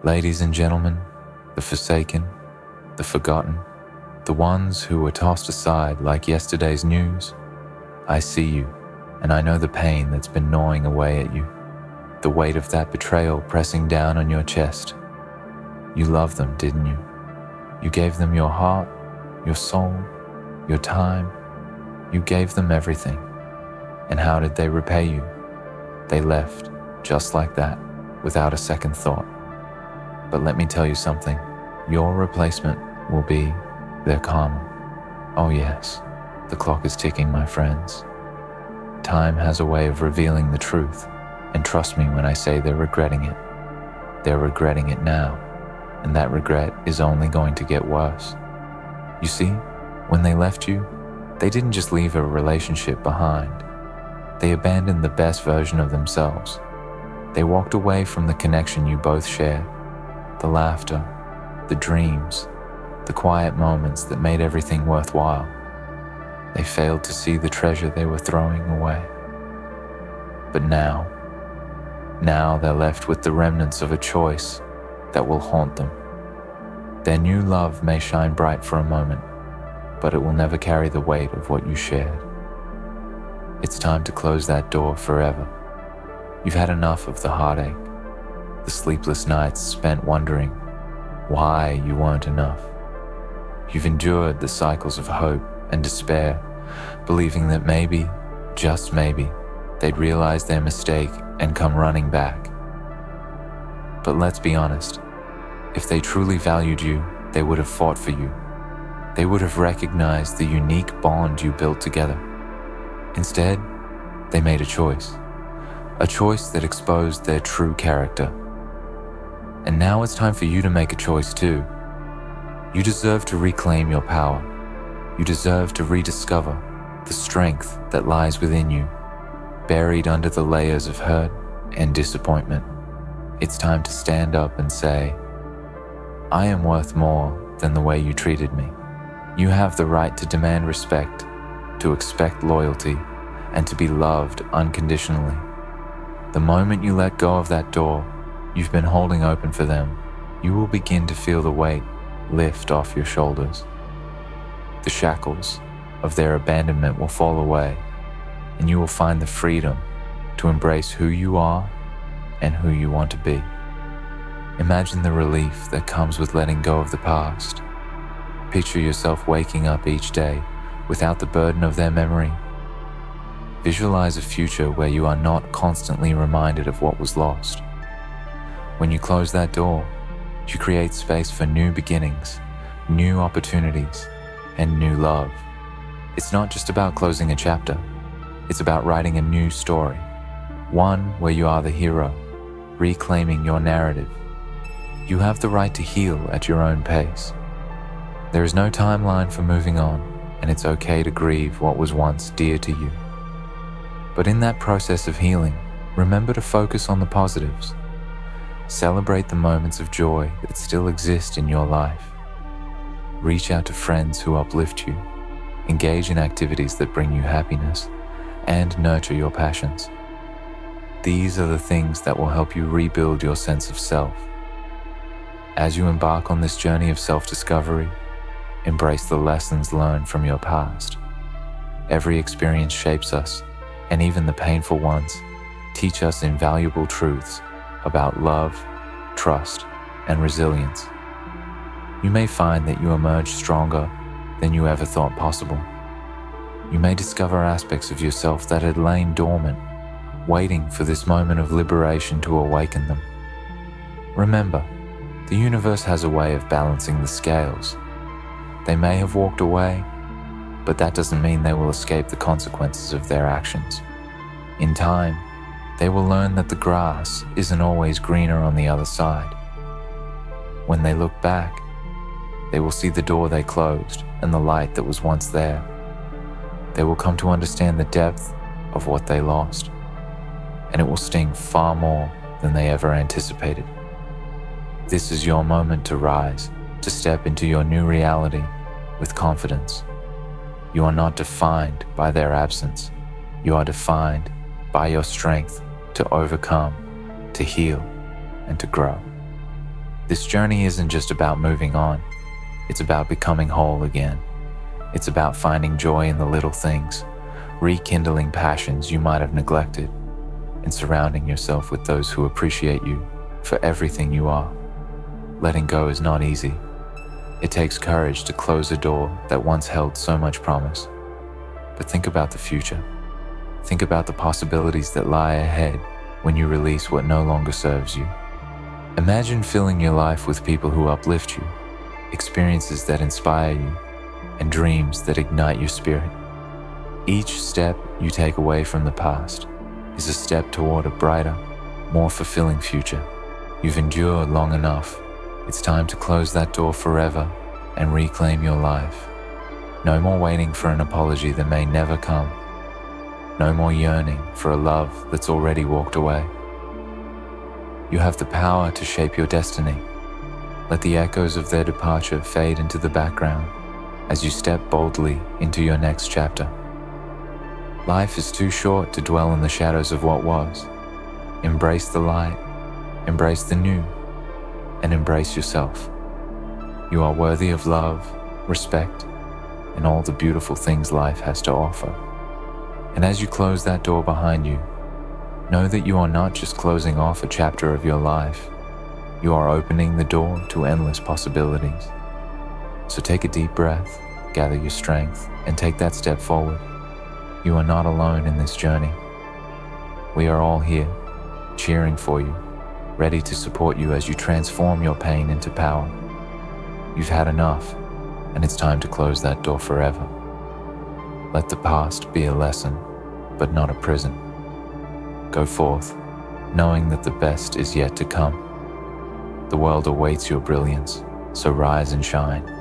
Ladies and gentlemen, the forsaken, the forgotten, the ones who were tossed aside like yesterday's news, I see you, and I know the pain that's been gnawing away at you, the weight of that betrayal pressing down on your chest. You loved them, didn't you? You gave them your heart, your soul, your time. You gave them everything. And how did they repay you? They left, just like that, without a second thought. But let me tell you something. Your replacement will be their karma. Oh yes, the clock is ticking, my friends. Time has a way of revealing the truth, and trust me when I say they're regretting it. They're regretting it now, and that regret is only going to get worse. You see, when they left you, they didn't just leave a relationship behind. They abandoned the best version of themselves. They walked away from the connection you both shared, the laughter, the dreams, the quiet moments that made everything worthwhile. They failed to see the treasure they were throwing away. But now they're left with the remnants of a choice that will haunt them. Their new love may shine bright for a moment, but it will never carry the weight of what you shared. It's time to close that door forever. You've had enough of the heartache, the sleepless nights spent wondering why you weren't enough. You've endured the cycles of hope and despair, believing that maybe, just maybe, they'd realize their mistake and come running back. But let's be honest, if they truly valued you, they would have fought for you. They would have recognized the unique bond you built together. Instead, they made a choice that exposed their true character. And now it's time for you to make a choice too. You deserve to reclaim your power. You deserve to rediscover the strength that lies within you, buried under the layers of hurt and disappointment. It's time to stand up and say, I am worth more than the way you treated me. You have the right to demand respect, to expect loyalty, and to be loved unconditionally. The moment you let go of that door you've been holding open for them, you will begin to feel the weight lift off your shoulders. The shackles of their abandonment will fall away, and you will find the freedom to embrace who you are and who you want to be. Imagine the relief that comes with letting go of the past. Picture yourself waking up each day without the burden of their memory. Visualize a future where you are not constantly reminded of what was lost. When you close that door, you create space for new beginnings, new opportunities, and new love. It's not just about closing a chapter. It's about writing a new story, one where you are the hero, reclaiming your narrative. You have the right to heal at your own pace. There is no timeline for moving on, and it's okay to grieve what was once dear to you. But in that process of healing, remember to focus on the positives. Celebrate the moments of joy that still exist in your life. Reach out to friends who uplift you, engage in activities that bring you happiness, and nurture your passions. These are the things that will help you rebuild your sense of self. As you embark on this journey of self-discovery, embrace the lessons learned from your past. Every experience shapes us, and even the painful ones teach us invaluable truths about love, trust, and resilience. You may find that you emerge stronger than you ever thought possible. You may discover aspects of yourself that had lain dormant, waiting for this moment of liberation to awaken them. Remember, the universe has a way of balancing the scales. They may have walked away, but that doesn't mean they will escape the consequences of their actions. In time, they will learn that the grass isn't always greener on the other side. When they look back, they will see the door they closed and the light that was once there. They will come to understand the depth of what they lost, and it will sting far more than they ever anticipated. This is your moment to rise, to step into your new reality with confidence. You are not defined by their absence. You are defined by your strength to overcome, to heal, and to grow. This journey isn't just about moving on, it's about becoming whole again. It's about finding joy in the little things, rekindling passions you might have neglected, and surrounding yourself with those who appreciate you for everything you are. Letting go is not easy. It takes courage to close a door that once held so much promise. But think about the future. Think about the possibilities that lie ahead when you release what no longer serves you. Imagine filling your life with people who uplift you, experiences that inspire you, and dreams that ignite your spirit. Each step you take away from the past is a step toward a brighter, more fulfilling future. You've endured long enough. It's time to close that door forever and reclaim your life. No more waiting for an apology that may never come. No more yearning for a love that's already walked away. You have the power to shape your destiny. Let the echoes of their departure fade into the background as you step boldly into your next chapter. Life is too short to dwell in the shadows of what was. Embrace the light, embrace the new, and embrace yourself. You are worthy of love, respect, and all the beautiful things life has to offer. And as you close that door behind you, know that you are not just closing off a chapter of your life, you are opening the door to endless possibilities. So take a deep breath, gather your strength, and take that step forward. You are not alone in this journey. We are all here, cheering for you, ready to support you as you transform your pain into power. You've had enough, and it's time to close that door forever. Let the past be a lesson, but not a prison. Go forth, knowing that the best is yet to come. The world awaits your brilliance, so rise and shine.